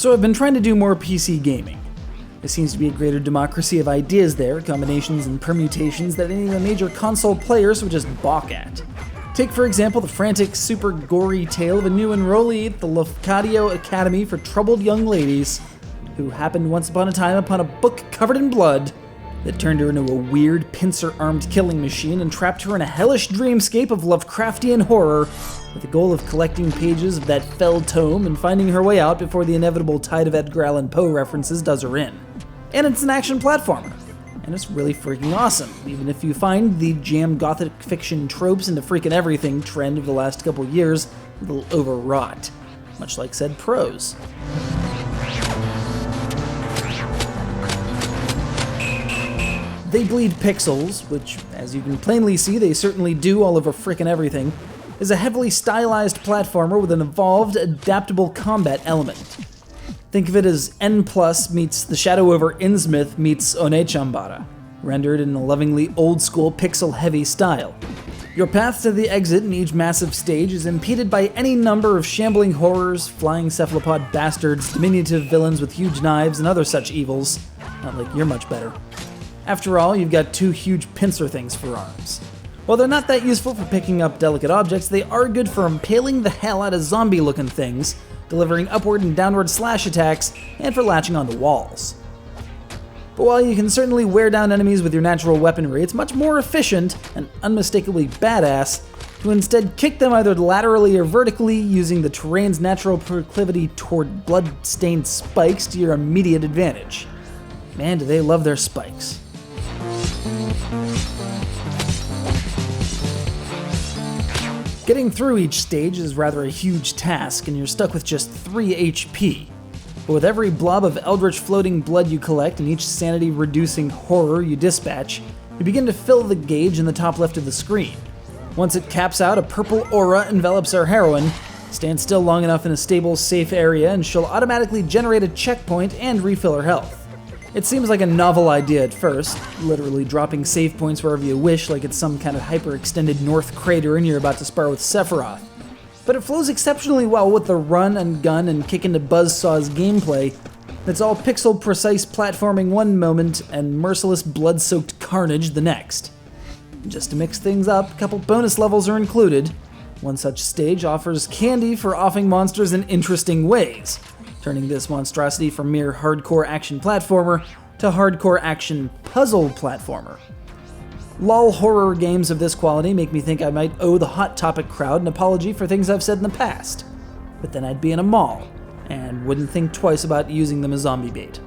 So I've been trying to do more PC gaming. There seems to be a greater democracy of ideas there, combinations and permutations that any of the major console players would just balk at. Take, for example, the frantic, super gory tale of a new enrollee at the Lafcadio Academy for Troubled Young Ladies, who happened once upon a time upon a book covered in blood that turned her into a weird, pincer-armed killing machine and trapped her in a hellish dreamscape of Lovecraftian horror, with the goal of collecting pages of that fell tome and finding her way out before the inevitable tide of Edgar Allan Poe references does her in. And it's an action platformer, and it's really freaking awesome, even if you find the jam gothic fiction tropes into freaking everything trend of the last couple years a little overwrought, much like said prose. They Bleed Pixels, which, as you can plainly see, they certainly do all over frickin' everything, is a heavily stylized platformer with an evolved, adaptable combat element. Think of it as N+ meets The Shadow over Innsmouth meets Onechambara, rendered in a lovingly old-school pixel-heavy style. Your path to the exit in each massive stage is impeded by any number of shambling horrors, flying cephalopod bastards, diminutive villains with huge knives, and other such evils. Not like you're much better. After all, you've got two huge pincer things for arms. While they're not that useful for picking up delicate objects, they are good for impaling the hell out of zombie-looking things, delivering upward and downward slash attacks, and for latching onto walls. But while you can certainly wear down enemies with your natural weaponry, it's much more efficient, and unmistakably badass, to instead kick them either laterally or vertically using the terrain's natural proclivity toward blood-stained spikes to your immediate advantage. Man, do they love their spikes. Getting through each stage is rather a huge task, and you're stuck with just 3 HP. But with every blob of eldritch floating blood you collect and each sanity-reducing horror you dispatch, you begin to fill the gauge in the top left of the screen. Once it caps out, a purple aura envelops our heroine. Stand still long enough in a stable, safe area, and she'll automatically generate a checkpoint and refill her health. It seems like a novel idea at first, literally dropping save points wherever you wish like it's some kind of hyper-extended North Crater and you're about to spar with Sephiroth. But it flows exceptionally well with the run and gun and kick into buzzsaws gameplay that's all pixel-precise platforming one moment and merciless blood-soaked carnage the next. Just to mix things up, a couple bonus levels are included. One such stage offers candy for offing monsters in interesting ways, turning this monstrosity from mere hardcore action platformer to hardcore action puzzle platformer. LOL horror games of this quality make me think I might owe the Hot Topic crowd an apology for things I've said in the past. But then I'd be in a mall, and wouldn't think twice about using them as zombie bait.